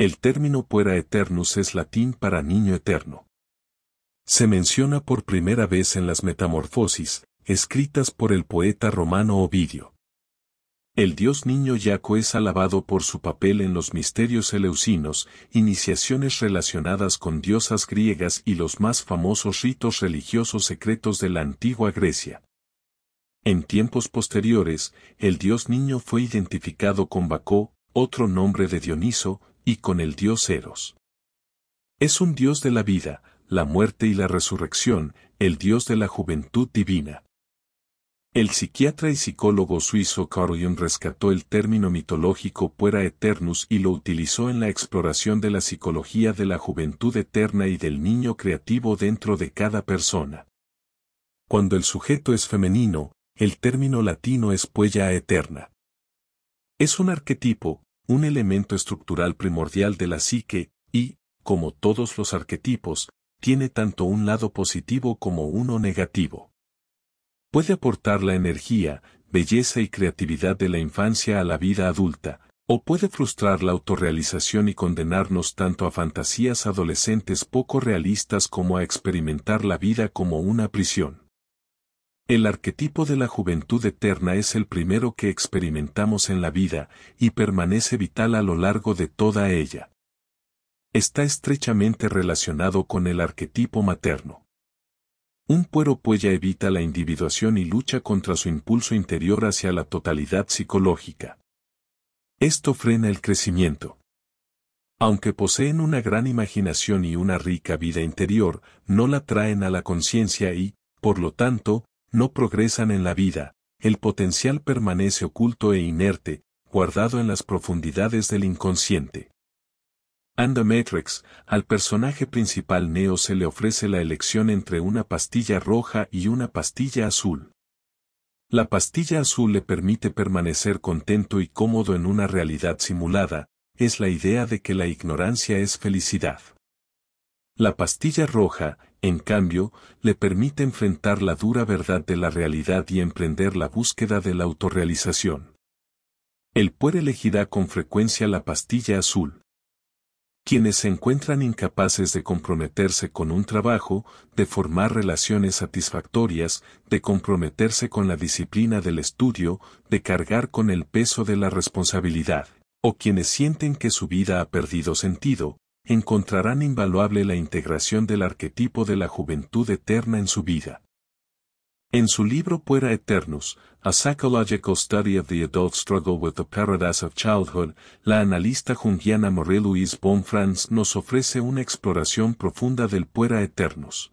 El término puera eternus es latín para niño eterno. Se menciona por primera vez en las Metamorfosis, escritas por el poeta romano Ovidio. El dios niño Yaco es alabado por su papel en los misterios eleusinos, iniciaciones relacionadas con diosas griegas y los más famosos ritos religiosos secretos de la antigua Grecia. En tiempos posteriores, el dios niño fue identificado con Bacó, otro nombre de Dioniso, y con el dios Eros. Es un dios de la vida, la muerte y la resurrección, el dios de la juventud divina. El psiquiatra y psicólogo suizo Carl Jung rescató el término mitológico puera eternus y lo utilizó en la exploración de la psicología de la juventud eterna y del niño creativo dentro de cada persona. Cuando el sujeto es femenino, el término latino es puella eterna. Es un arquetipo, un elemento estructural primordial de la psique, y, como todos los arquetipos, tiene tanto un lado positivo como uno negativo. Puede aportar la energía, belleza y creatividad de la infancia a la vida adulta, o puede frustrar la autorrealización y condenarnos tanto a fantasías adolescentes poco realistas como a experimentar la vida como una prisión. El arquetipo de la juventud eterna es el primero que experimentamos en la vida, y permanece vital a lo largo de toda ella. Está estrechamente relacionado con el arquetipo materno. Un puero puella evita la individuación y lucha contra su impulso interior hacia la totalidad psicológica. Esto frena el crecimiento. Aunque poseen una gran imaginación y una rica vida interior, no la traen a la conciencia y, por lo tanto, no progresan en la vida. El potencial permanece oculto e inerte, guardado en las profundidades del inconsciente. En The Matrix, al personaje principal Neo se le ofrece la elección entre una pastilla roja y una pastilla azul. La pastilla azul le permite permanecer contento y cómodo en una realidad simulada, es la idea de que la ignorancia es felicidad. La pastilla roja, en cambio, le permite enfrentar la dura verdad de la realidad y emprender la búsqueda de la autorrealización. El puer elegirá con frecuencia la pastilla azul. Quienes se encuentran incapaces de comprometerse con un trabajo, de formar relaciones satisfactorias, de comprometerse con la disciplina del estudio, de cargar con el peso de la responsabilidad, o quienes sienten que su vida ha perdido sentido, encontrarán invaluable la integración del arquetipo de la juventud eterna en su vida. En su libro Puera Eternus, A Psychological Study of the Adult Struggle with the Paradise of Childhood, la analista junguiana Marie-Louise Bonfrance nos ofrece una exploración profunda del Puera Eternus.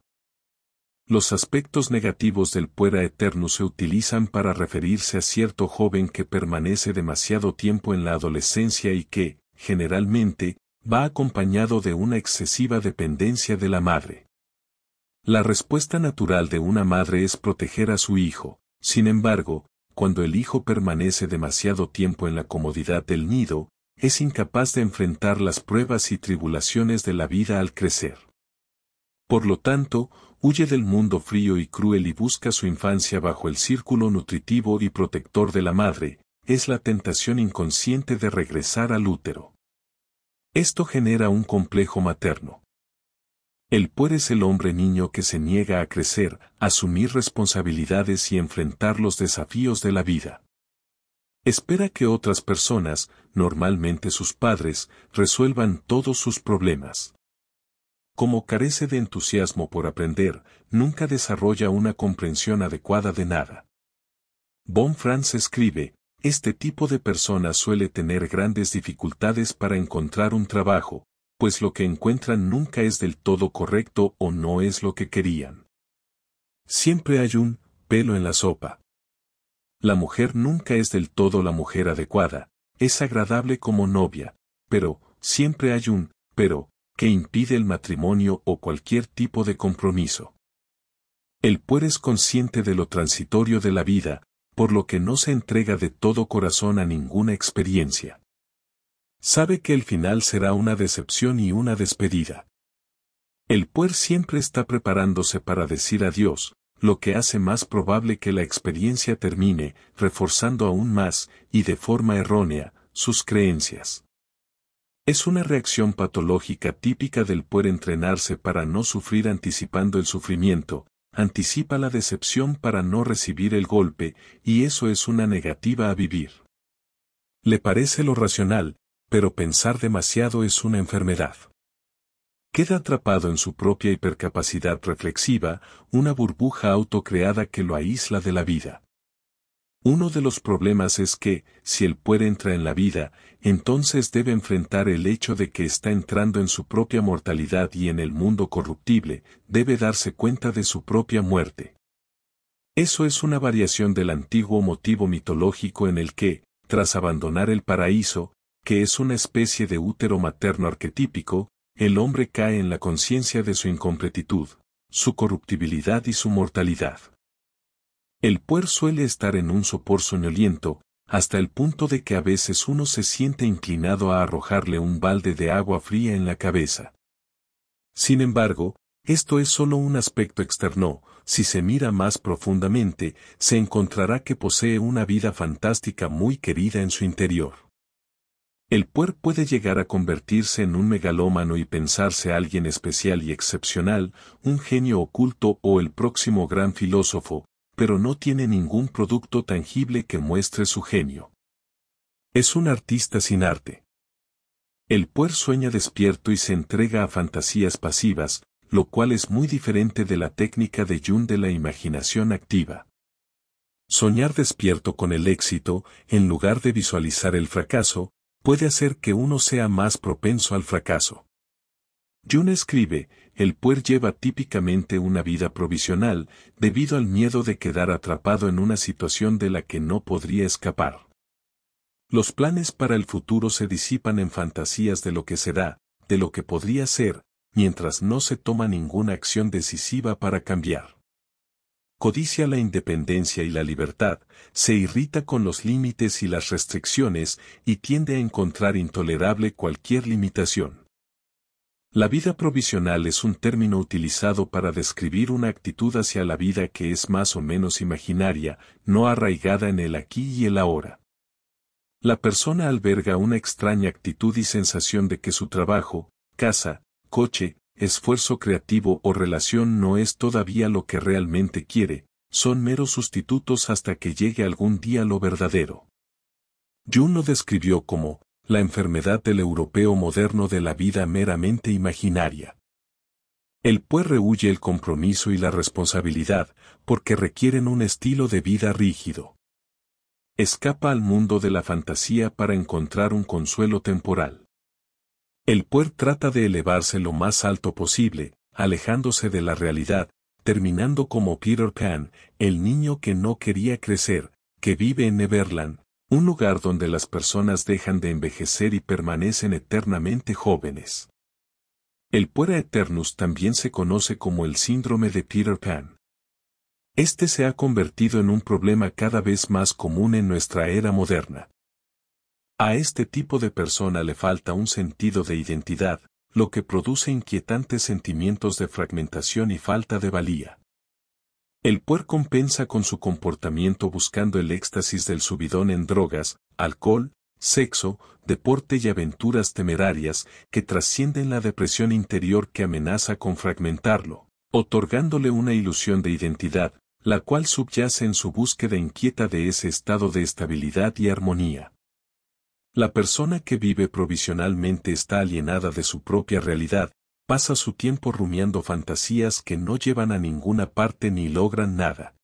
Los aspectos negativos del Puera Eternus se utilizan para referirse a cierto joven que permanece demasiado tiempo en la adolescencia y que, generalmente, va acompañado de una excesiva dependencia de la madre. La respuesta natural de una madre es proteger a su hijo. Sin embargo, cuando el hijo permanece demasiado tiempo en la comodidad del nido, es incapaz de enfrentar las pruebas y tribulaciones de la vida al crecer. Por lo tanto, huye del mundo frío y cruel y busca su infancia bajo el círculo nutritivo y protector de la madre. Es la tentación inconsciente de regresar al útero. Esto genera un complejo materno. El puer es el hombre niño que se niega a crecer, asumir responsabilidades y enfrentar los desafíos de la vida. Espera que otras personas, normalmente sus padres, resuelvan todos sus problemas. Como carece de entusiasmo por aprender, nunca desarrolla una comprensión adecuada de nada. Bonfrance escribe, este tipo de persona suele tener grandes dificultades para encontrar un trabajo, pues lo que encuentran nunca es del todo correcto o no es lo que querían. Siempre hay un pelo en la sopa. La mujer nunca es del todo la mujer adecuada, es agradable como novia, pero siempre hay un pero que impide el matrimonio o cualquier tipo de compromiso. El puer es consciente de lo transitorio de la vida, por lo que no se entrega de todo corazón a ninguna experiencia. Sabe que el final será una decepción y una despedida. El puer siempre está preparándose para decir adiós, lo que hace más probable que la experiencia termine, reforzando aún más, y de forma errónea, sus creencias. Es una reacción patológica típica del puer entrenarse para no sufrir anticipando el sufrimiento, anticipa la decepción para no recibir el golpe, y eso es una negativa a vivir. Le parece lo racional, pero pensar demasiado es una enfermedad. Queda atrapado en su propia hipercapacidad reflexiva, una burbuja autocreada que lo aísla de la vida. Uno de los problemas es que, si el puer entra en la vida, entonces debe enfrentar el hecho de que está entrando en su propia mortalidad y en el mundo corruptible, debe darse cuenta de su propia muerte. Eso es una variación del antiguo motivo mitológico en el que, tras abandonar el paraíso, que es una especie de útero materno arquetípico, el hombre cae en la conciencia de su incompletitud, su corruptibilidad y su mortalidad. El puer suele estar en un sopor soñoliento, hasta el punto de que a veces uno se siente inclinado a arrojarle un balde de agua fría en la cabeza. Sin embargo, esto es solo un aspecto externo, si se mira más profundamente, se encontrará que posee una vida fantástica muy querida en su interior. El puer puede llegar a convertirse en un megalómano y pensarse alguien especial y excepcional, un genio oculto o el próximo gran filósofo, pero no tiene ningún producto tangible que muestre su genio. Es un artista sin arte. El puer sueña despierto y se entrega a fantasías pasivas, lo cual es muy diferente de la técnica de Jung de la imaginación activa. Soñar despierto con el éxito, en lugar de visualizar el fracaso, puede hacer que uno sea más propenso al fracaso. Jung escribe, el puer lleva típicamente una vida provisional, debido al miedo de quedar atrapado en una situación de la que no podría escapar. Los planes para el futuro se disipan en fantasías de lo que será, de lo que podría ser, mientras no se toma ninguna acción decisiva para cambiar. Codicia la independencia y la libertad, se irrita con los límites y las restricciones y tiende a encontrar intolerable cualquier limitación. La vida provisional es un término utilizado para describir una actitud hacia la vida que es más o menos imaginaria, no arraigada en el aquí y el ahora. La persona alberga una extraña actitud y sensación de que su trabajo, casa, coche, esfuerzo creativo o relación no es todavía lo que realmente quiere, son meros sustitutos hasta que llegue algún día lo verdadero. Jung lo describió como la enfermedad del europeo moderno de la vida meramente imaginaria. El puer rehuye el compromiso y la responsabilidad, porque requieren un estilo de vida rígido. Escapa al mundo de la fantasía para encontrar un consuelo temporal. El puer trata de elevarse lo más alto posible, alejándose de la realidad, terminando como Peter Pan, el niño que no quería crecer, que vive en Neverland, un lugar donde las personas dejan de envejecer y permanecen eternamente jóvenes. El puer eternus también se conoce como el síndrome de Peter Pan. Este se ha convertido en un problema cada vez más común en nuestra era moderna. A este tipo de persona le falta un sentido de identidad, lo que produce inquietantes sentimientos de fragmentación y falta de valía. El puer compensa con su comportamiento buscando el éxtasis del subidón en drogas, alcohol, sexo, deporte y aventuras temerarias que trascienden la depresión interior que amenaza con fragmentarlo, otorgándole una ilusión de identidad, la cual subyace en su búsqueda inquieta de ese estado de estabilidad y armonía. La persona que vive provisionalmente está alienada de su propia realidad, pasa su tiempo rumiando fantasías que no llevan a ninguna parte ni logran nada.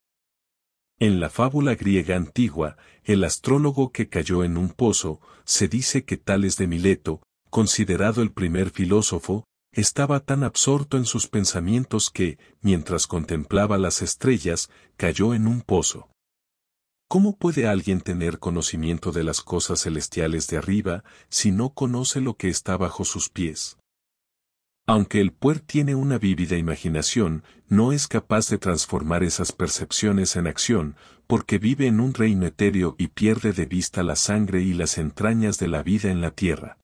En la fábula griega antigua, el astrólogo que cayó en un pozo, se dice que Tales de Mileto, considerado el primer filósofo, estaba tan absorto en sus pensamientos que, mientras contemplaba las estrellas, cayó en un pozo. ¿Cómo puede alguien tener conocimiento de las cosas celestiales de arriba si no conoce lo que está bajo sus pies? Aunque el puer tiene una vívida imaginación, no es capaz de transformar esas percepciones en acción, porque vive en un reino etéreo y pierde de vista la sangre y las entrañas de la vida en la tierra.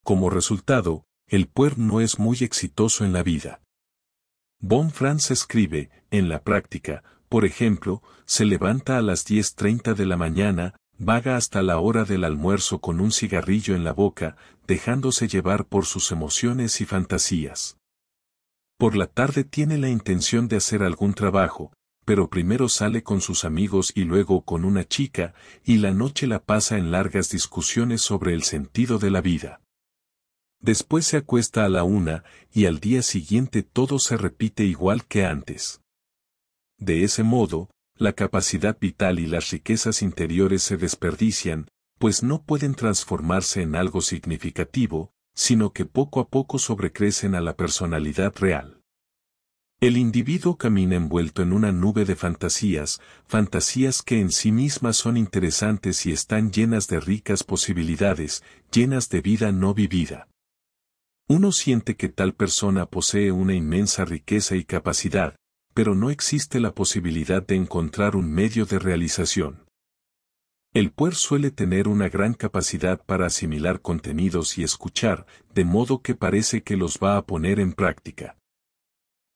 Como resultado, el puer no es muy exitoso en la vida. Von Franz escribe, en la práctica, por ejemplo, se levanta a las 10:30 de la mañana, Vaga hasta la hora del almuerzo con un cigarrillo en la boca, dejándose llevar por sus emociones y fantasías. Por la tarde tiene la intención de hacer algún trabajo, pero primero sale con sus amigos y luego con una chica, y la noche la pasa en largas discusiones sobre el sentido de la vida. Después se acuesta a la 1, y al día siguiente todo se repite igual que antes. De ese modo, la capacidad vital y las riquezas interiores se desperdician, pues no pueden transformarse en algo significativo, sino que poco a poco sobrecrecen a la personalidad real. El individuo camina envuelto en una nube de fantasías, fantasías que en sí mismas son interesantes y están llenas de ricas posibilidades, llenas de vida no vivida. Uno siente que tal persona posee una inmensa riqueza y capacidad, pero no existe la posibilidad de encontrar un medio de realización. El puer suele tener una gran capacidad para asimilar contenidos y escuchar, de modo que parece que los va a poner en práctica.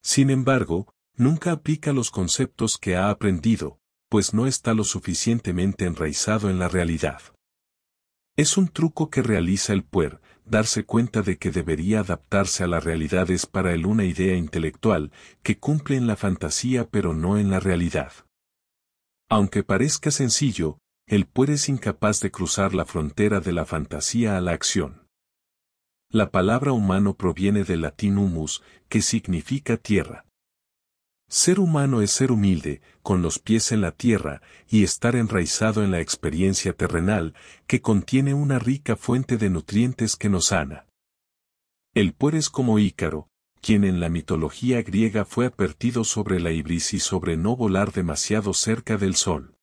Sin embargo, nunca aplica los conceptos que ha aprendido, pues no está lo suficientemente enraizado en la realidad. Es un truco que realiza el puer, darse cuenta de que debería adaptarse a las realidades para él una idea intelectual, que cumple en la fantasía pero no en la realidad. Aunque parezca sencillo, el puer es incapaz de cruzar la frontera de la fantasía a la acción. La palabra humano proviene del latín humus, que significa tierra. Ser humano es ser humilde, con los pies en la tierra, y estar enraizado en la experiencia terrenal, que contiene una rica fuente de nutrientes que nos sana. El puer es como Ícaro, quien en la mitología griega fue advertido sobre la ibris y sobre no volar demasiado cerca del sol.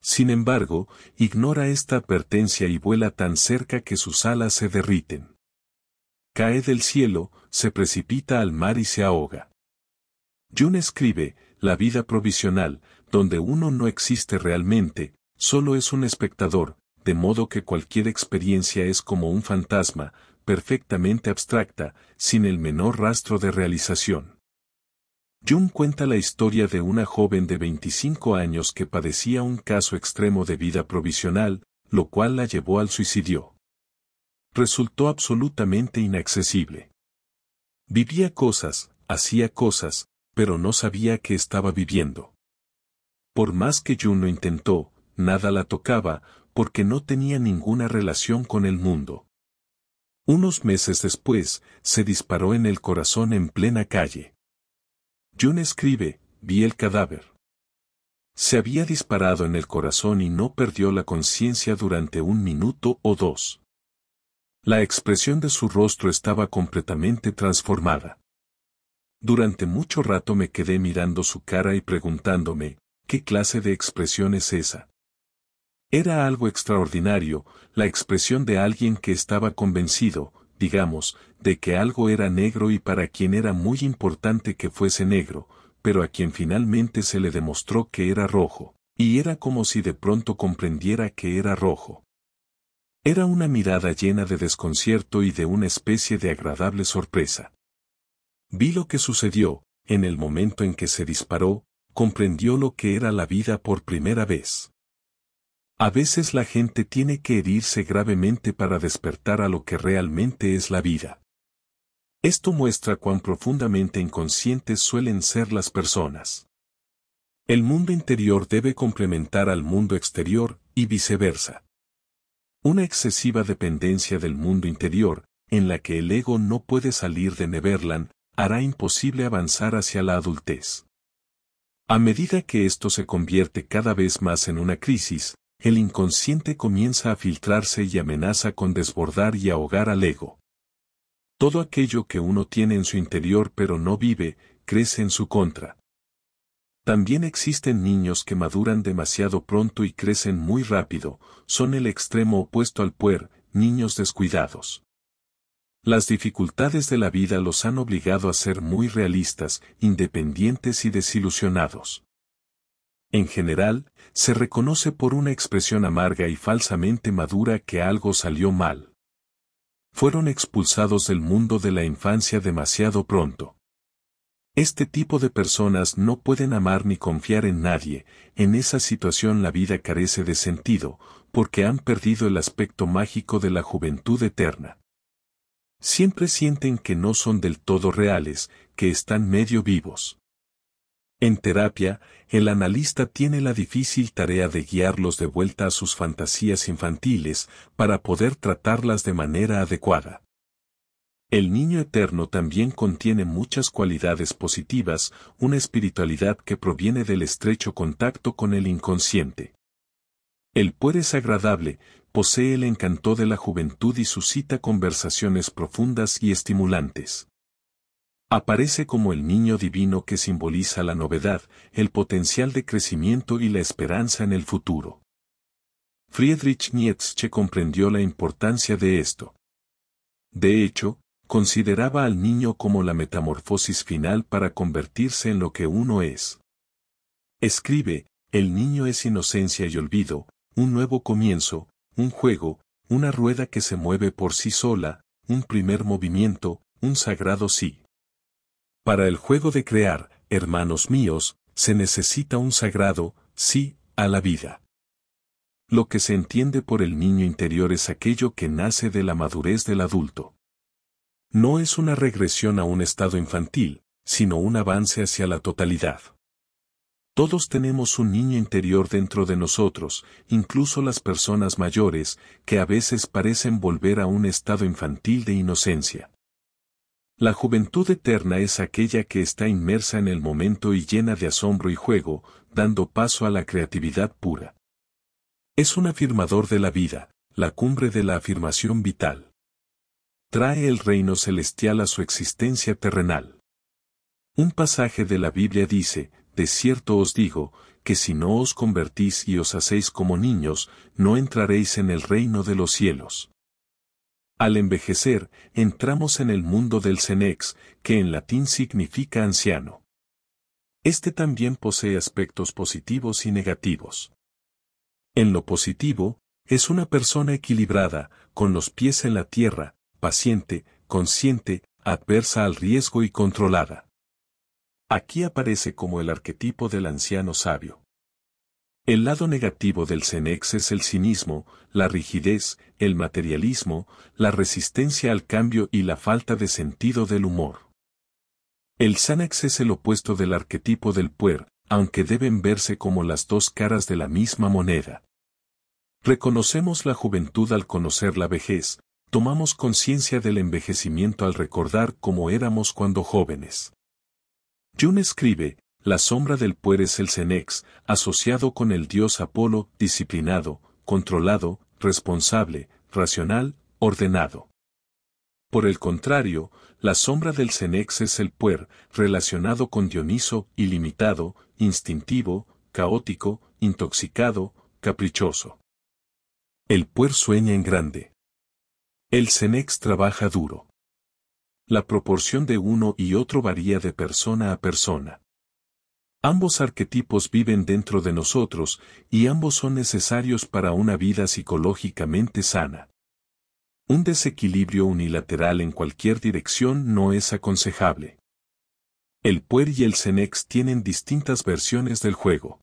Sin embargo, ignora esta advertencia y vuela tan cerca que sus alas se derriten. Cae del cielo, se precipita al mar y se ahoga. Jung escribe, la vida provisional, donde uno no existe realmente, solo es un espectador, de modo que cualquier experiencia es como un fantasma, perfectamente abstracta, sin el menor rastro de realización. Jung cuenta la historia de una joven de 25 años que padecía un caso extremo de vida provisional, lo cual la llevó al suicidio. Resultó absolutamente inaccesible. Vivía cosas, hacía cosas, pero no sabía que estaba viviendo. Por más que Jung lo intentó, nada la tocaba, porque no tenía ninguna relación con el mundo. Unos meses después, se disparó en el corazón en plena calle. Jung escribe, vi el cadáver. Se había disparado en el corazón y no perdió la conciencia durante 1 minuto o 2. La expresión de su rostro estaba completamente transformada. Durante mucho rato me quedé mirando su cara y preguntándome, ¿qué clase de expresión es esa? Era algo extraordinario, la expresión de alguien que estaba convencido, digamos, de que algo era negro y para quien era muy importante que fuese negro, pero a quien finalmente se le demostró que era rojo, y era como si de pronto comprendiera que era rojo. Era una mirada llena de desconcierto y de una especie de agradable sorpresa. Vi lo que sucedió, en el momento en que se disparó, comprendió lo que era la vida por primera vez. A veces la gente tiene que herirse gravemente para despertar a lo que realmente es la vida. Esto muestra cuán profundamente inconscientes suelen ser las personas. El mundo interior debe complementar al mundo exterior, y viceversa. Una excesiva dependencia del mundo interior, en la que el ego no puede salir de Neverland, hará imposible avanzar hacia la adultez. A medida que esto se convierte cada vez más en una crisis, el inconsciente comienza a filtrarse y amenaza con desbordar y ahogar al ego. Todo aquello que uno tiene en su interior pero no vive, crece en su contra. También existen niños que maduran demasiado pronto y crecen muy rápido, son el extremo opuesto al puer, niños descuidados. Las dificultades de la vida los han obligado a ser muy realistas, independientes y desilusionados. En general, se reconoce por una expresión amarga y falsamente madura que algo salió mal. Fueron expulsados del mundo de la infancia demasiado pronto. Este tipo de personas no pueden amar ni confiar en nadie. En esa situación la vida carece de sentido, porque han perdido el aspecto mágico de la juventud eterna. Siempre sienten que no son del todo reales, que están medio vivos. En terapia, el analista tiene la difícil tarea de guiarlos de vuelta a sus fantasías infantiles para poder tratarlas de manera adecuada. El niño eterno también contiene muchas cualidades positivas, una espiritualidad que proviene del estrecho contacto con el inconsciente. El puer es agradable, posee el encanto de la juventud y suscita conversaciones profundas y estimulantes. Aparece como el niño divino que simboliza la novedad, el potencial de crecimiento y la esperanza en el futuro. Friedrich Nietzsche comprendió la importancia de esto. De hecho, consideraba al niño como la metamorfosis final para convertirse en lo que uno es. Escribe, el niño es inocencia y olvido, un nuevo comienzo, un juego, una rueda que se mueve por sí sola, un primer movimiento, un sagrado sí. Para el juego de crear, hermanos míos, se necesita un sagrado sí a la vida. Lo que se entiende por el niño interior es aquello que nace de la madurez del adulto. No es una regresión a un estado infantil, sino un avance hacia la totalidad. Todos tenemos un niño interior dentro de nosotros, incluso las personas mayores, que a veces parecen volver a un estado infantil de inocencia. La juventud eterna es aquella que está inmersa en el momento y llena de asombro y juego, dando paso a la creatividad pura. Es un afirmador de la vida, la cumbre de la afirmación vital. Trae el reino celestial a su existencia terrenal. Un pasaje de la Biblia dice, de cierto os digo, que si no os convertís y os hacéis como niños, no entraréis en el reino de los cielos. Al envejecer, entramos en el mundo del senex, que en latín significa anciano. Este también posee aspectos positivos y negativos. En lo positivo, es una persona equilibrada, con los pies en la tierra, paciente, consciente, adversa al riesgo y controlada. Aquí aparece como el arquetipo del anciano sabio. El lado negativo del senex es el cinismo, la rigidez, el materialismo, la resistencia al cambio y la falta de sentido del humor. El senex es el opuesto del arquetipo del puer, aunque deben verse como las dos caras de la misma moneda. Reconocemos la juventud al conocer la vejez, tomamos conciencia del envejecimiento al recordar cómo éramos cuando jóvenes. Jung escribe, la sombra del puer es el senex, asociado con el dios Apolo, disciplinado, controlado, responsable, racional, ordenado. Por el contrario, la sombra del senex es el puer, relacionado con Dioniso, ilimitado, instintivo, caótico, intoxicado, caprichoso. El puer sueña en grande. El senex trabaja duro. La proporción de uno y otro varía de persona a persona. Ambos arquetipos viven dentro de nosotros, y ambos son necesarios para una vida psicológicamente sana. Un desequilibrio unilateral en cualquier dirección no es aconsejable. El puer y el senex tienen distintas versiones del juego.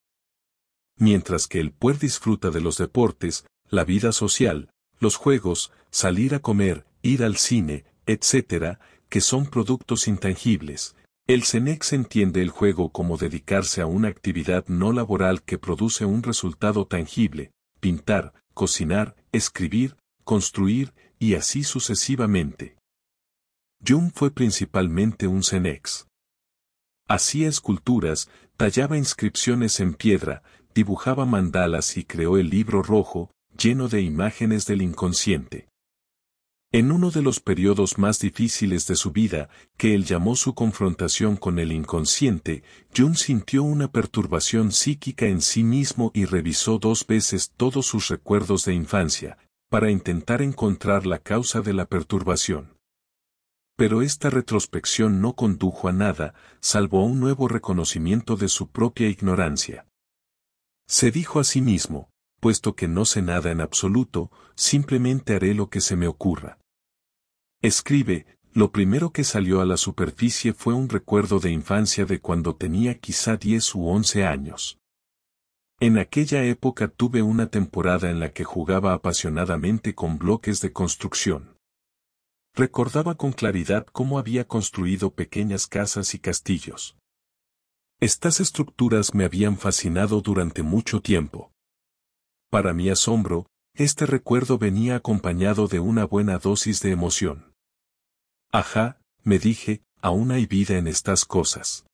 Mientras que el puer disfruta de los deportes, la vida social, los juegos, salir a comer, ir al cine, etc., que son productos intangibles, el senex entiende el juego como dedicarse a una actividad no laboral que produce un resultado tangible, pintar, cocinar, escribir, construir, y así sucesivamente. Jung fue principalmente un senex. Hacía esculturas, tallaba inscripciones en piedra, dibujaba mandalas y creó el libro rojo, lleno de imágenes del inconsciente. En uno de los periodos más difíciles de su vida, que él llamó su confrontación con el inconsciente, Jung sintió una perturbación psíquica en sí mismo y revisó 2 veces todos sus recuerdos de infancia, para intentar encontrar la causa de la perturbación. Pero esta retrospección no condujo a nada, salvo a un nuevo reconocimiento de su propia ignorancia. Se dijo a sí mismo, puesto que no sé nada en absoluto, simplemente haré lo que se me ocurra. Escribe, Lo primero que salió a la superficie fue un recuerdo de infancia de cuando tenía quizá 10 u 11 años. En aquella época tuve una temporada en la que jugaba apasionadamente con bloques de construcción. Recordaba con claridad cómo había construido pequeñas casas y castillos. Estas estructuras me habían fascinado durante mucho tiempo. Para mi asombro, este recuerdo venía acompañado de una buena dosis de emoción. Ajá, me dije, aún hay vida en estas cosas.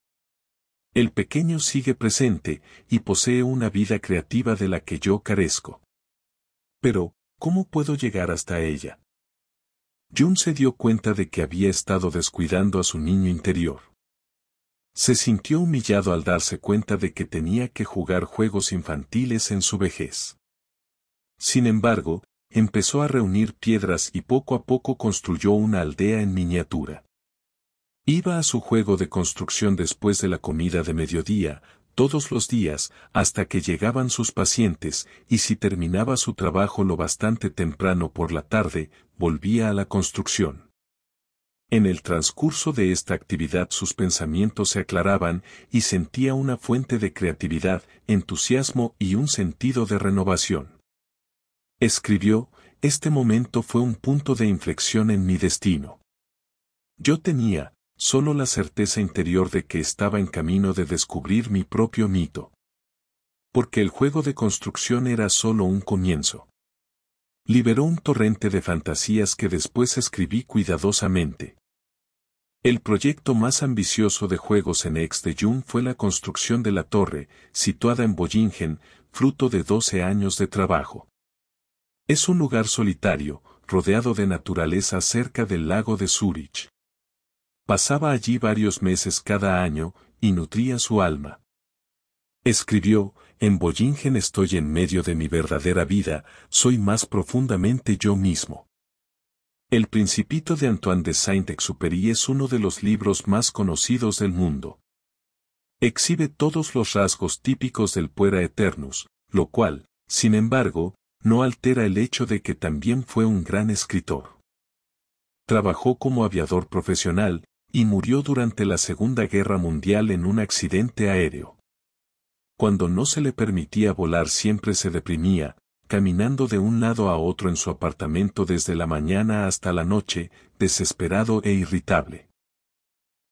El pequeño sigue presente, y posee una vida creativa de la que yo carezco. Pero, ¿cómo puedo llegar hasta ella? Jun se dio cuenta de que había estado descuidando a su niño interior. Se sintió humillado al darse cuenta de que tenía que jugar juegos infantiles en su vejez. Sin embargo, empezó a reunir piedras y poco a poco construyó una aldea en miniatura. Iba a su juego de construcción después de la comida de mediodía, todos los días, hasta que llegaban sus pacientes, y si terminaba su trabajo lo bastante temprano por la tarde, volvía a la construcción. En el transcurso de esta actividad sus pensamientos se aclaraban, y sentía una fuente de creatividad, entusiasmo y un sentido de renovación. Escribió, este momento fue un punto de inflexión en mi destino. Yo tenía, solo la certeza interior de que estaba en camino de descubrir mi propio mito. Porque el juego de construcción era solo un comienzo. Liberó un torrente de fantasías que después escribí cuidadosamente. El proyecto más ambicioso de juegos en ex de Jun fue la construcción de la torre, situada en Bollingen, fruto de 12 años de trabajo. Es un lugar solitario, rodeado de naturaleza cerca del lago de Zúrich. Pasaba allí varios meses cada año, y nutría su alma. Escribió, en Bollingen estoy en medio de mi verdadera vida, soy más profundamente yo mismo. El Principito de Antoine de Saint-Exupéry es uno de los libros más conocidos del mundo. Exhibe todos los rasgos típicos del puera eternus, lo cual, sin embargo, no altera el hecho de que también fue un gran escritor. Trabajó como aviador profesional, y murió durante la Segunda Guerra Mundial en un accidente aéreo. Cuando no se le permitía volar siempre se deprimía, caminando de un lado a otro en su apartamento desde la mañana hasta la noche, desesperado e irritable.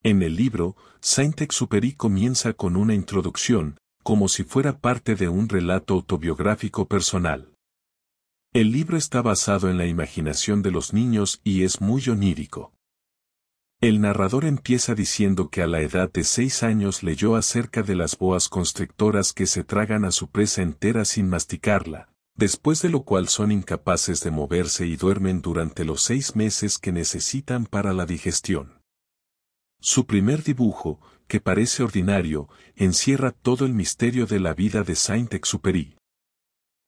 En el libro, Saint-Exupéry comienza con una introducción, como si fuera parte de un relato autobiográfico personal. El libro está basado en la imaginación de los niños y es muy onírico. El narrador empieza diciendo que a la edad de 6 años leyó acerca de las boas constrictoras que se tragan a su presa entera sin masticarla, después de lo cual son incapaces de moverse y duermen durante los 6 meses que necesitan para la digestión. Su primer dibujo, que parece ordinario, encierra todo el misterio de la vida de Saint-Exupéry.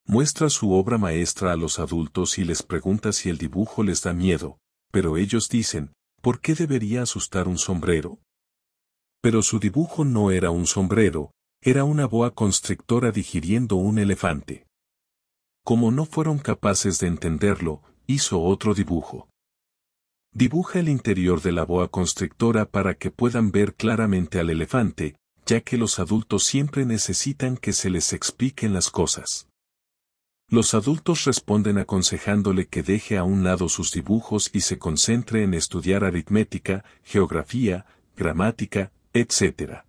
Muestra su obra maestra a los adultos y les pregunta si el dibujo les da miedo, pero ellos dicen, ¿por qué debería asustar un sombrero? Pero su dibujo no era un sombrero, era una boa constrictora digiriendo un elefante. Como no fueron capaces de entenderlo, hizo otro dibujo. Dibuja el interior de la boa constrictora para que puedan ver claramente al elefante, ya que los adultos siempre necesitan que se les expliquen las cosas. Los adultos responden aconsejándole que deje a un lado sus dibujos y se concentre en estudiar aritmética, geografía, gramática, etc.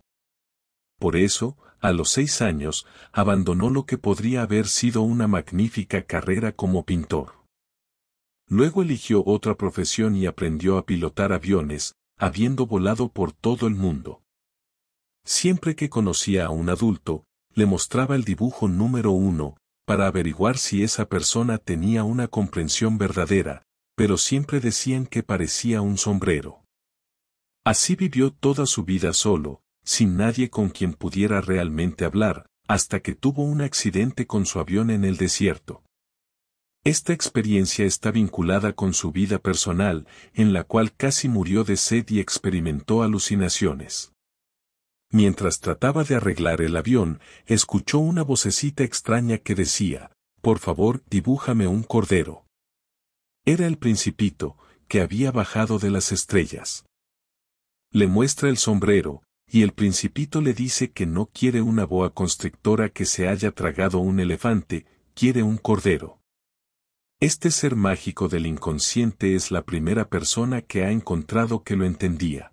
Por eso, a los 6 años, abandonó lo que podría haber sido una magnífica carrera como pintor. Luego eligió otra profesión y aprendió a pilotar aviones, habiendo volado por todo el mundo. Siempre que conocía a un adulto, le mostraba el dibujo número 1, para averiguar si esa persona tenía una comprensión verdadera, pero siempre decían que parecía un sombrero. Así vivió toda su vida solo, sin nadie con quien pudiera realmente hablar, hasta que tuvo un accidente con su avión en el desierto. Esta experiencia está vinculada con su vida personal, en la cual casi murió de sed y experimentó alucinaciones. Mientras trataba de arreglar el avión, escuchó una vocecita extraña que decía, «Por favor, dibújame un cordero». Era el Principito, que había bajado de las estrellas. Le muestra el sombrero, y el Principito le dice que no quiere una boa constrictora que se haya tragado un elefante, quiere un cordero. Este ser mágico del inconsciente es la primera persona que ha encontrado que lo entendía.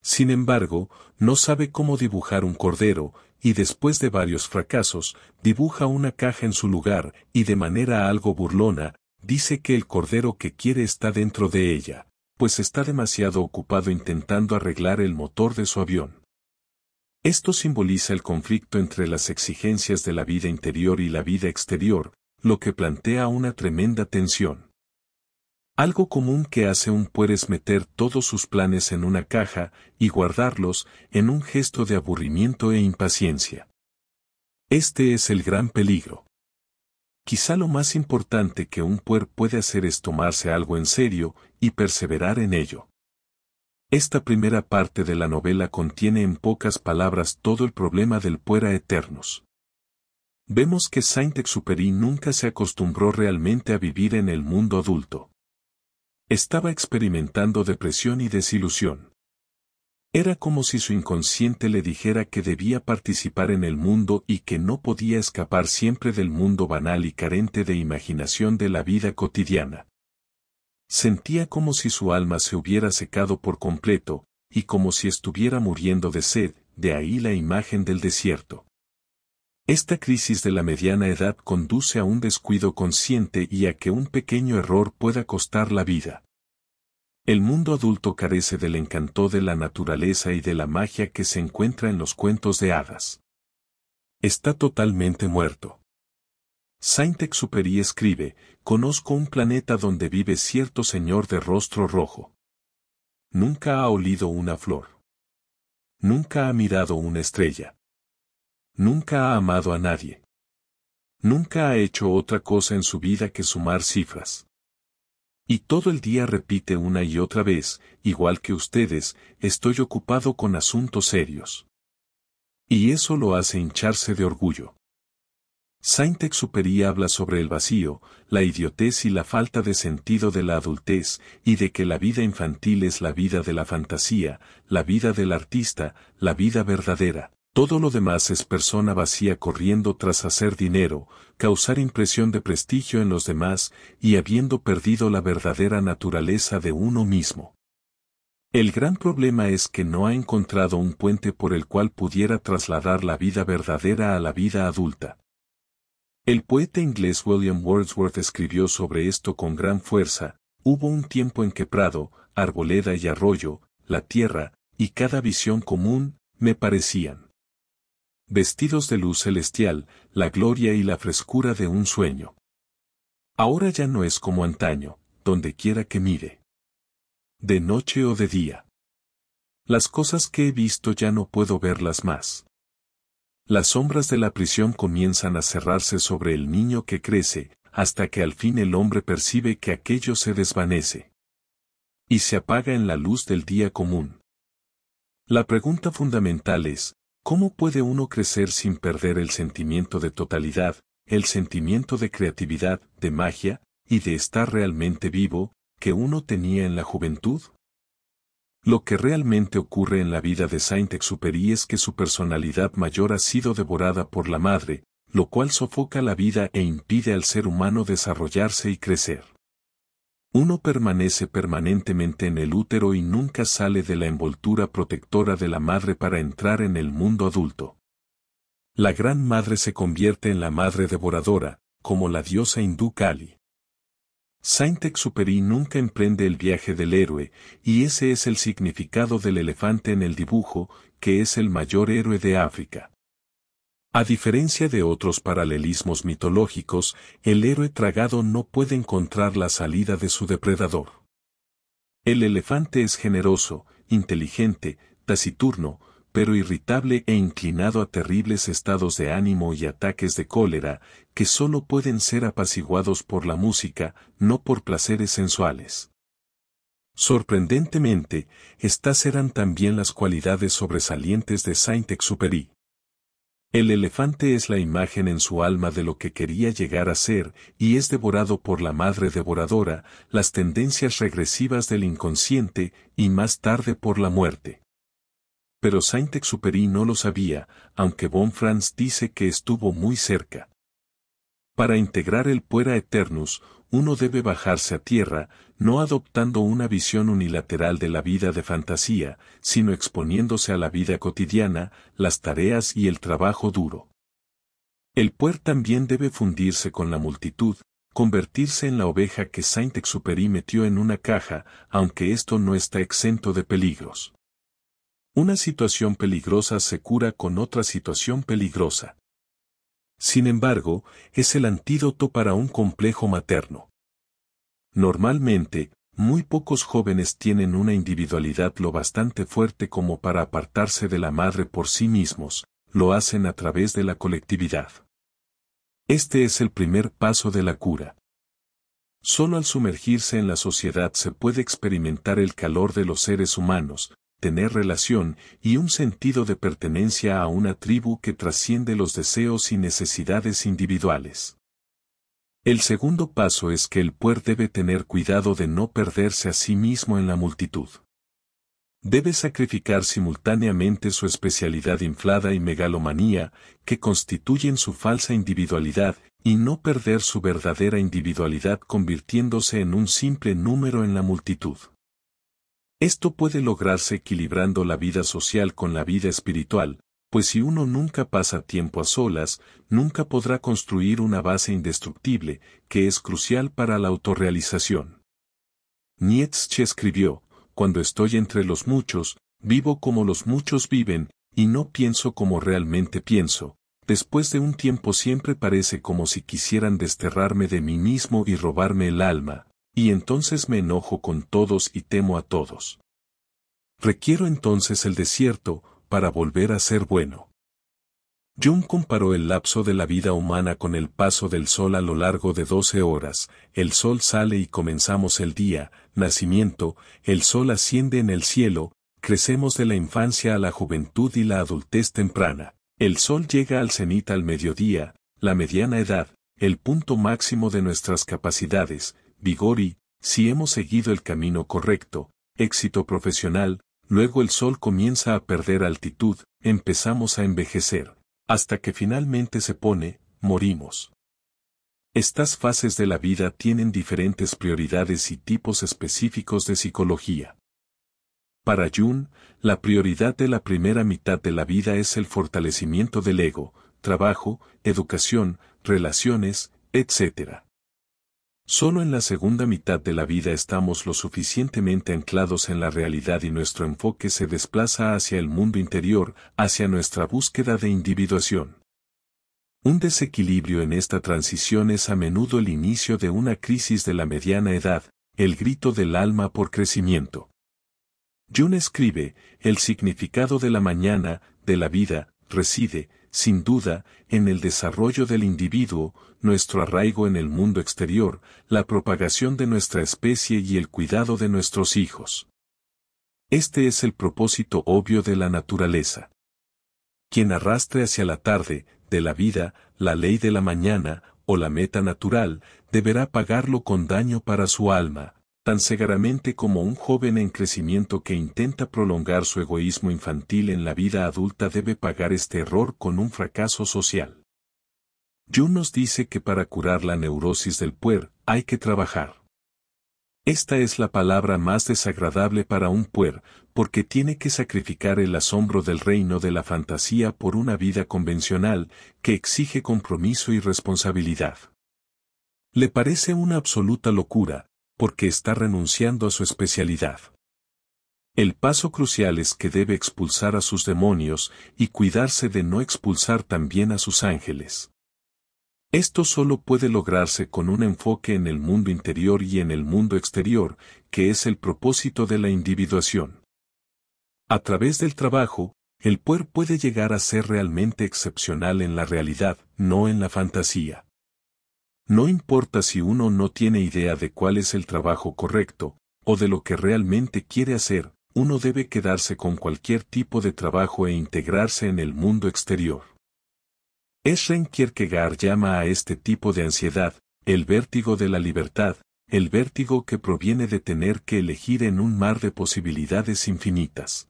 Sin embargo, no sabe cómo dibujar un cordero, y después de varios fracasos, dibuja una caja en su lugar, y de manera algo burlona, dice que el cordero que quiere está dentro de ella, pues está demasiado ocupado intentando arreglar el motor de su avión. Esto simboliza el conflicto entre las exigencias de la vida interior y la vida exterior, lo que plantea una tremenda tensión. Algo común que hace un puer es meter todos sus planes en una caja y guardarlos en un gesto de aburrimiento e impaciencia. Este es el gran peligro. Quizá lo más importante que un puer puede hacer es tomarse algo en serio y perseverar en ello. Esta primera parte de la novela contiene en pocas palabras todo el problema del puer eternus. Vemos que Saint-Exupéry nunca se acostumbró realmente a vivir en el mundo adulto. Estaba experimentando depresión y desilusión. Era como si su inconsciente le dijera que debía participar en el mundo y que no podía escapar siempre del mundo banal y carente de imaginación de la vida cotidiana. Sentía como si su alma se hubiera secado por completo, y como si estuviera muriendo de sed, de ahí la imagen del desierto. Esta crisis de la mediana edad conduce a un descuido consciente y a que un pequeño error pueda costar la vida. El mundo adulto carece del encanto de la naturaleza y de la magia que se encuentra en los cuentos de hadas. Está totalmente muerto. Saint-Exupéry escribe: conozco un planeta donde vive cierto señor de rostro rojo. Nunca ha olido una flor. Nunca ha mirado una estrella. Nunca ha amado a nadie. Nunca ha hecho otra cosa en su vida que sumar cifras. Y todo el día repite una y otra vez, igual que ustedes, estoy ocupado con asuntos serios. Y eso lo hace hincharse de orgullo. Saint-Exupéry habla sobre el vacío, la idiotez y la falta de sentido de la adultez, y de que la vida infantil es la vida de la fantasía, la vida del artista, la vida verdadera. Todo lo demás es persona vacía corriendo tras hacer dinero, causar impresión de prestigio en los demás, y habiendo perdido la verdadera naturaleza de uno mismo. El gran problema es que no ha encontrado un puente por el cual pudiera trasladar la vida verdadera a la vida adulta. El poeta inglés William Wordsworth escribió sobre esto con gran fuerza: hubo un tiempo en que prado, arboleda y arroyo, la tierra, y cada visión común, me parecían vestidos de luz celestial, la gloria y la frescura de un sueño. Ahora ya no es como antaño, donde quiera que mire. De noche o de día. Las cosas que he visto ya no puedo verlas más. Las sombras de la prisión comienzan a cerrarse sobre el niño que crece, hasta que al fin el hombre percibe que aquello se desvanece. Y se apaga en la luz del día común. La pregunta fundamental es: ¿cómo puede uno crecer sin perder el sentimiento de totalidad, el sentimiento de creatividad, de magia, y de estar realmente vivo, que uno tenía en la juventud? Lo que realmente ocurre en la vida de Saint-Exupéry es que su personalidad mayor ha sido devorada por la madre, lo cual sofoca la vida e impide al ser humano desarrollarse y crecer. Uno permanece permanentemente en el útero y nunca sale de la envoltura protectora de la madre para entrar en el mundo adulto. La gran madre se convierte en la madre devoradora, como la diosa hindú Kali. Saint-Exupéry nunca emprende el viaje del héroe, y ese es el significado del elefante en el dibujo, que es el mayor héroe de África. A diferencia de otros paralelismos mitológicos, el héroe tragado no puede encontrar la salida de su depredador. El elefante es generoso, inteligente, taciturno, pero irritable e inclinado a terribles estados de ánimo y ataques de cólera, que solo pueden ser apaciguados por la música, no por placeres sensuales. Sorprendentemente, estas eran también las cualidades sobresalientes de Saint-Exupéry. El elefante es la imagen en su alma de lo que quería llegar a ser y es devorado por la madre devoradora, las tendencias regresivas del inconsciente y más tarde por la muerte. Pero Saint-Exupéry no lo sabía, aunque Bonfrance dice que estuvo muy cerca. Para integrar el puera aeternus, uno debe bajarse a tierra, no adoptando una visión unilateral de la vida de fantasía, sino exponiéndose a la vida cotidiana, las tareas y el trabajo duro. El puer también debe fundirse con la multitud, convertirse en la oveja que Saint-Exupéry metió en una caja, aunque esto no está exento de peligros. Una situación peligrosa se cura con otra situación peligrosa. Sin embargo, es el antídoto para un complejo materno. Normalmente, muy pocos jóvenes tienen una individualidad lo bastante fuerte como para apartarse de la madre por sí mismos, lo hacen a través de la colectividad. Este es el primer paso de la cura. Solo al sumergirse en la sociedad se puede experimentar el calor de los seres humanos, tener relación y un sentido de pertenencia a una tribu que trasciende los deseos y necesidades individuales. El segundo paso es que el puer debe tener cuidado de no perderse a sí mismo en la multitud. Debe sacrificar simultáneamente su especialidad inflada y megalomanía, que constituyen su falsa individualidad, y no perder su verdadera individualidad convirtiéndose en un simple número en la multitud. Esto puede lograrse equilibrando la vida social con la vida espiritual, pues si uno nunca pasa tiempo a solas, nunca podrá construir una base indestructible, que es crucial para la autorrealización. Nietzsche escribió, cuando estoy entre los muchos, vivo como los muchos viven, y no pienso como realmente pienso. Después de un tiempo siempre parece como si quisieran desterrarme de mí mismo y robarme el alma. Y entonces me enojo con todos y temo a todos. Requiero entonces el desierto, para volver a ser bueno. Jung comparó el lapso de la vida humana con el paso del sol a lo largo de 12 horas, el sol sale y comenzamos el día, nacimiento, el sol asciende en el cielo, crecemos de la infancia a la juventud y la adultez temprana, el sol llega al cenit al mediodía, la mediana edad, el punto máximo de nuestras capacidades, vigor y, si hemos seguido el camino correcto, éxito profesional, luego el sol comienza a perder altitud, empezamos a envejecer, hasta que finalmente se pone, morimos. Estas fases de la vida tienen diferentes prioridades y tipos específicos de psicología. Para Jung, la prioridad de la primera mitad de la vida es el fortalecimiento del ego, trabajo, educación, relaciones, etc. Solo en la segunda mitad de la vida estamos lo suficientemente anclados en la realidad y nuestro enfoque se desplaza hacia el mundo interior, hacia nuestra búsqueda de individuación. Un desequilibrio en esta transición es a menudo el inicio de una crisis de la mediana edad, el grito del alma por crecimiento. Jung escribe, el significado de la mañana, de la vida, reside, sin duda, en el desarrollo del individuo, nuestro arraigo en el mundo exterior, la propagación de nuestra especie y el cuidado de nuestros hijos. Este es el propósito obvio de la naturaleza. Quien arrastre hacia la tarde, de la vida, la ley de la mañana, o la meta natural, deberá pagarlo con daño para su alma, tan severamente como un joven en crecimiento que intenta prolongar su egoísmo infantil en la vida adulta debe pagar este error con un fracaso social. Jung nos dice que para curar la neurosis del puer, hay que trabajar. Esta es la palabra más desagradable para un puer, porque tiene que sacrificar el asombro del reino de la fantasía por una vida convencional, que exige compromiso y responsabilidad. Le parece una absoluta locura, porque está renunciando a su especialidad. El paso crucial es que debe expulsar a sus demonios y cuidarse de no expulsar también a sus ángeles. Esto solo puede lograrse con un enfoque en el mundo interior y en el mundo exterior, que es el propósito de la individuación. A través del trabajo, el puer puede llegar a ser realmente excepcional en la realidad, no en la fantasía. No importa si uno no tiene idea de cuál es el trabajo correcto, o de lo que realmente quiere hacer, uno debe quedarse con cualquier tipo de trabajo e integrarse en el mundo exterior. Søren Kierkegaard llama a este tipo de ansiedad, el vértigo de la libertad, el vértigo que proviene de tener que elegir en un mar de posibilidades infinitas.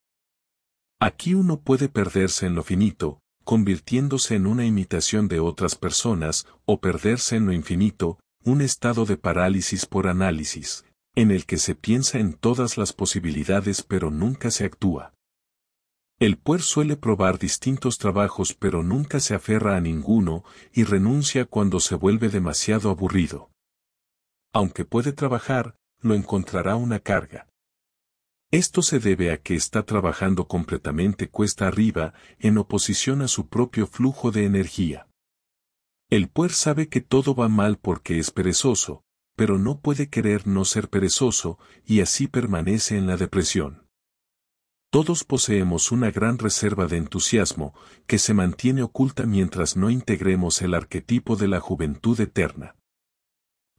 Aquí uno puede perderse en lo finito, convirtiéndose en una imitación de otras personas, o perderse en lo infinito, un estado de parálisis por análisis, en el que se piensa en todas las posibilidades pero nunca se actúa. El puer suele probar distintos trabajos pero nunca se aferra a ninguno y renuncia cuando se vuelve demasiado aburrido. Aunque puede trabajar, lo encontrará una carga. Esto se debe a que está trabajando completamente cuesta arriba, en oposición a su propio flujo de energía. El puer sabe que todo va mal porque es perezoso, pero no puede querer no ser perezoso, y así permanece en la depresión. Todos poseemos una gran reserva de entusiasmo, que se mantiene oculta mientras no integremos el arquetipo de la juventud eterna.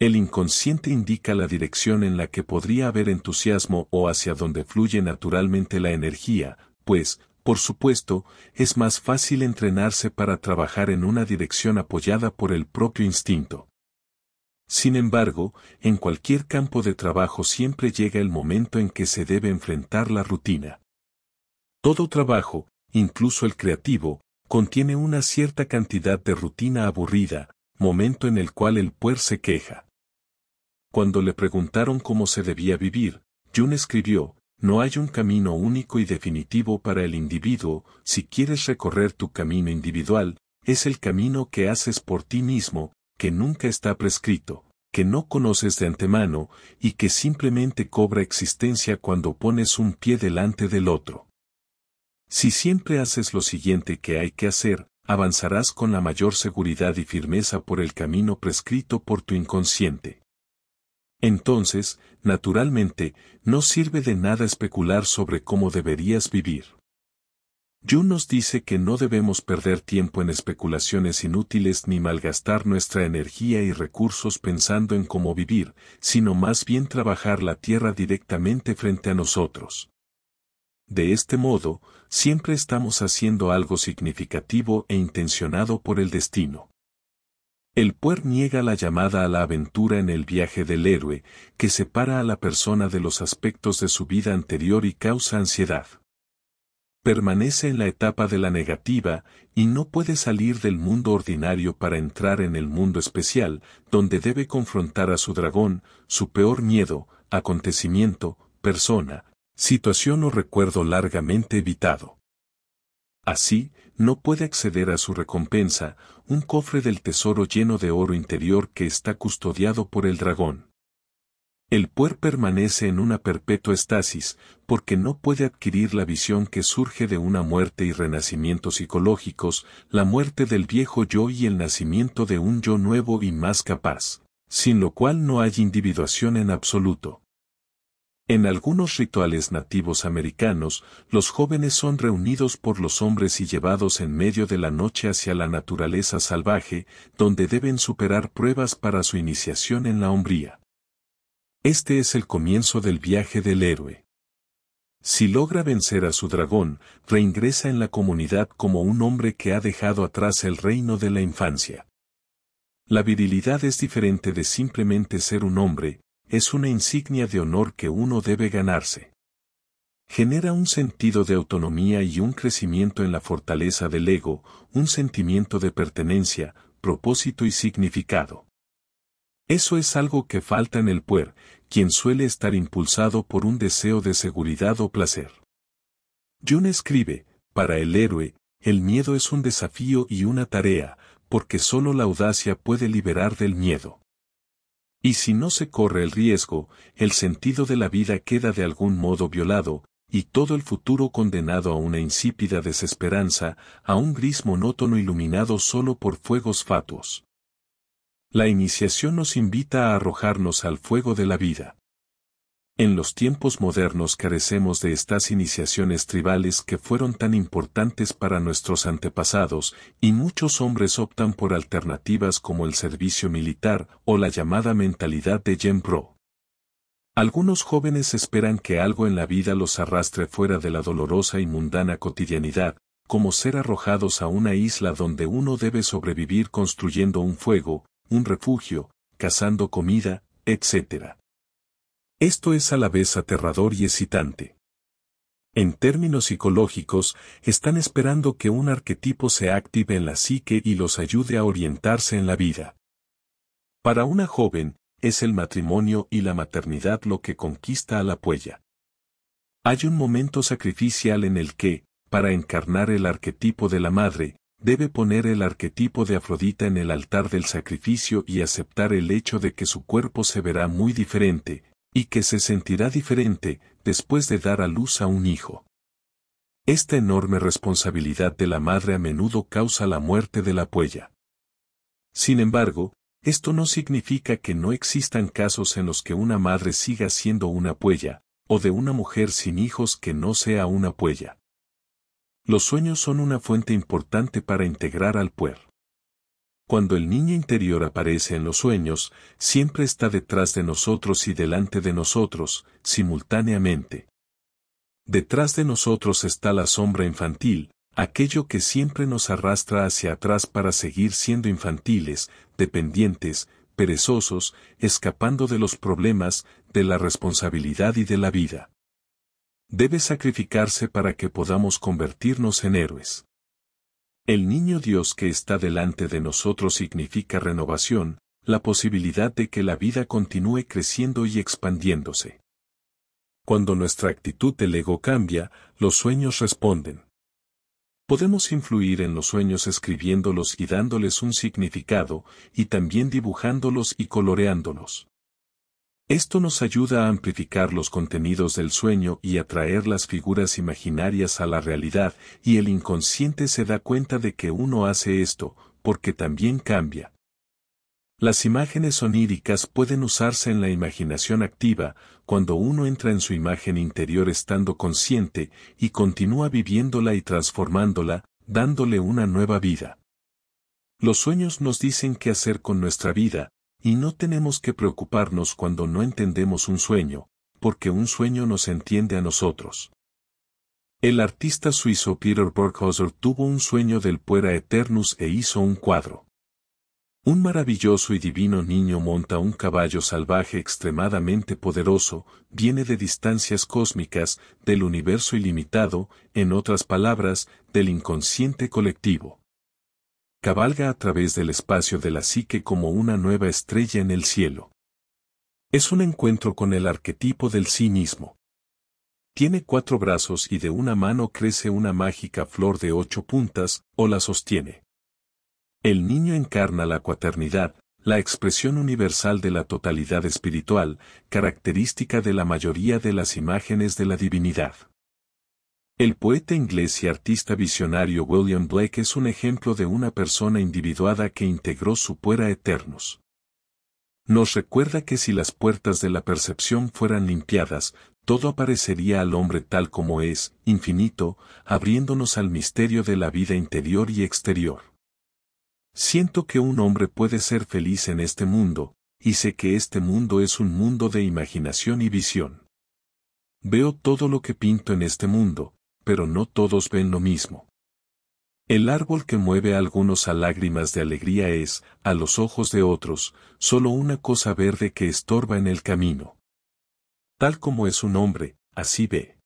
El inconsciente indica la dirección en la que podría haber entusiasmo o hacia donde fluye naturalmente la energía, pues, por supuesto, es más fácil entrenarse para trabajar en una dirección apoyada por el propio instinto. Sin embargo, en cualquier campo de trabajo siempre llega el momento en que se debe enfrentar la rutina. Todo trabajo, incluso el creativo, contiene una cierta cantidad de rutina aburrida, momento en el cual el puer se queja. Cuando le preguntaron cómo se debía vivir, Jung escribió, no hay un camino único y definitivo para el individuo, si quieres recorrer tu camino individual, es el camino que haces por ti mismo, que nunca está prescrito, que no conoces de antemano, y que simplemente cobra existencia cuando pones un pie delante del otro. Si siempre haces lo siguiente que hay que hacer, avanzarás con la mayor seguridad y firmeza por el camino prescrito por tu inconsciente. Entonces, naturalmente, no sirve de nada especular sobre cómo deberías vivir. Jung nos dice que no debemos perder tiempo en especulaciones inútiles ni malgastar nuestra energía y recursos pensando en cómo vivir, sino más bien trabajar la tierra directamente frente a nosotros. De este modo, siempre estamos haciendo algo significativo e intencionado por el destino. El puer niega la llamada a la aventura en el viaje del héroe, que separa a la persona de los aspectos de su vida anterior y causa ansiedad. Permanece en la etapa de la negativa, y no puede salir del mundo ordinario para entrar en el mundo especial, donde debe confrontar a su dragón, su peor miedo, acontecimiento, persona, situación o recuerdo largamente evitado. Así, no puede acceder a su recompensa, un cofre del tesoro lleno de oro interior que está custodiado por el dragón. El puer permanece en una perpetua estasis, porque no puede adquirir la visión que surge de una muerte y renacimiento psicológicos, la muerte del viejo yo y el nacimiento de un yo nuevo y más capaz, sin lo cual no hay individuación en absoluto. En algunos rituales nativos americanos, los jóvenes son reunidos por los hombres y llevados en medio de la noche hacia la naturaleza salvaje, donde deben superar pruebas para su iniciación en la hombría. Este es el comienzo del viaje del héroe. Si logra vencer a su dragón, reingresa en la comunidad como un hombre que ha dejado atrás el reino de la infancia. La virilidad es diferente de simplemente ser un hombre, es una insignia de honor que uno debe ganarse. Genera un sentido de autonomía y un crecimiento en la fortaleza del ego, un sentimiento de pertenencia, propósito y significado. Eso es algo que falta en el puer, quien suele estar impulsado por un deseo de seguridad o placer. Jung escribe, para el héroe, el miedo es un desafío y una tarea, porque solo la audacia puede liberar del miedo. Y si no se corre el riesgo, el sentido de la vida queda de algún modo violado, y todo el futuro condenado a una insípida desesperanza, a un gris monótono iluminado solo por fuegos fatuos. La iniciación nos invita a arrojarnos al fuego de la vida. En los tiempos modernos carecemos de estas iniciaciones tribales que fueron tan importantes para nuestros antepasados, y muchos hombres optan por alternativas como el servicio militar o la llamada mentalidad de Jim Bro. Algunos jóvenes esperan que algo en la vida los arrastre fuera de la dolorosa y mundana cotidianidad, como ser arrojados a una isla donde uno debe sobrevivir construyendo un fuego, un refugio, cazando comida, etc. Esto es a la vez aterrador y excitante. En términos psicológicos, están esperando que un arquetipo se active en la psique y los ayude a orientarse en la vida. Para una joven, es el matrimonio y la maternidad lo que conquista a la puella. Hay un momento sacrificial en el que, para encarnar el arquetipo de la madre, debe poner el arquetipo de Afrodita en el altar del sacrificio y aceptar el hecho de que su cuerpo se verá muy diferente, y que se sentirá diferente después de dar a luz a un hijo. Esta enorme responsabilidad de la madre a menudo causa la muerte de la puella. Sin embargo, esto no significa que no existan casos en los que una madre siga siendo una puella, o de una mujer sin hijos que no sea una puella. Los sueños son una fuente importante para integrar al puer. Cuando el niño interior aparece en los sueños, siempre está detrás de nosotros y delante de nosotros, simultáneamente. Detrás de nosotros está la sombra infantil, aquello que siempre nos arrastra hacia atrás para seguir siendo infantiles, dependientes, perezosos, escapando de los problemas, de la responsabilidad y de la vida. Debe sacrificarse para que podamos convertirnos en héroes. El niño Dios que está delante de nosotros significa renovación, la posibilidad de que la vida continúe creciendo y expandiéndose. Cuando nuestra actitud del ego cambia, los sueños responden. Podemos influir en los sueños escribiéndolos y dándoles un significado, y también dibujándolos y coloreándolos. Esto nos ayuda a amplificar los contenidos del sueño y a traer las figuras imaginarias a la realidad, y el inconsciente se da cuenta de que uno hace esto, porque también cambia. Las imágenes oníricas pueden usarse en la imaginación activa, cuando uno entra en su imagen interior estando consciente, y continúa viviéndola y transformándola, dándole una nueva vida. Los sueños nos dicen qué hacer con nuestra vida, y no tenemos que preocuparnos cuando no entendemos un sueño, porque un sueño nos entiende a nosotros. El artista suizo Peter Burghauser tuvo un sueño del Puera Eternus e hizo un cuadro. Un maravilloso y divino niño monta un caballo salvaje extremadamente poderoso, viene de distancias cósmicas, del universo ilimitado, en otras palabras, del inconsciente colectivo. Cabalga a través del espacio de la psique como una nueva estrella en el cielo. Es un encuentro con el arquetipo del sí mismo. Tiene 4 brazos y de una mano crece una mágica flor de 8 puntas, o la sostiene. El niño encarna la cuaternidad, la expresión universal de la totalidad espiritual, característica de la mayoría de las imágenes de la divinidad. El poeta inglés y artista visionario William Blake es un ejemplo de una persona individuada que integró su Puera Eternus. Nos recuerda que si las puertas de la percepción fueran limpiadas, todo aparecería al hombre tal como es, infinito, abriéndonos al misterio de la vida interior y exterior. Siento que un hombre puede ser feliz en este mundo, y sé que este mundo es un mundo de imaginación y visión. Veo todo lo que pinto en este mundo, pero no todos ven lo mismo. El árbol que mueve a algunos a lágrimas de alegría es, a los ojos de otros, solo una cosa verde que estorba en el camino. Tal como es un hombre, así ve.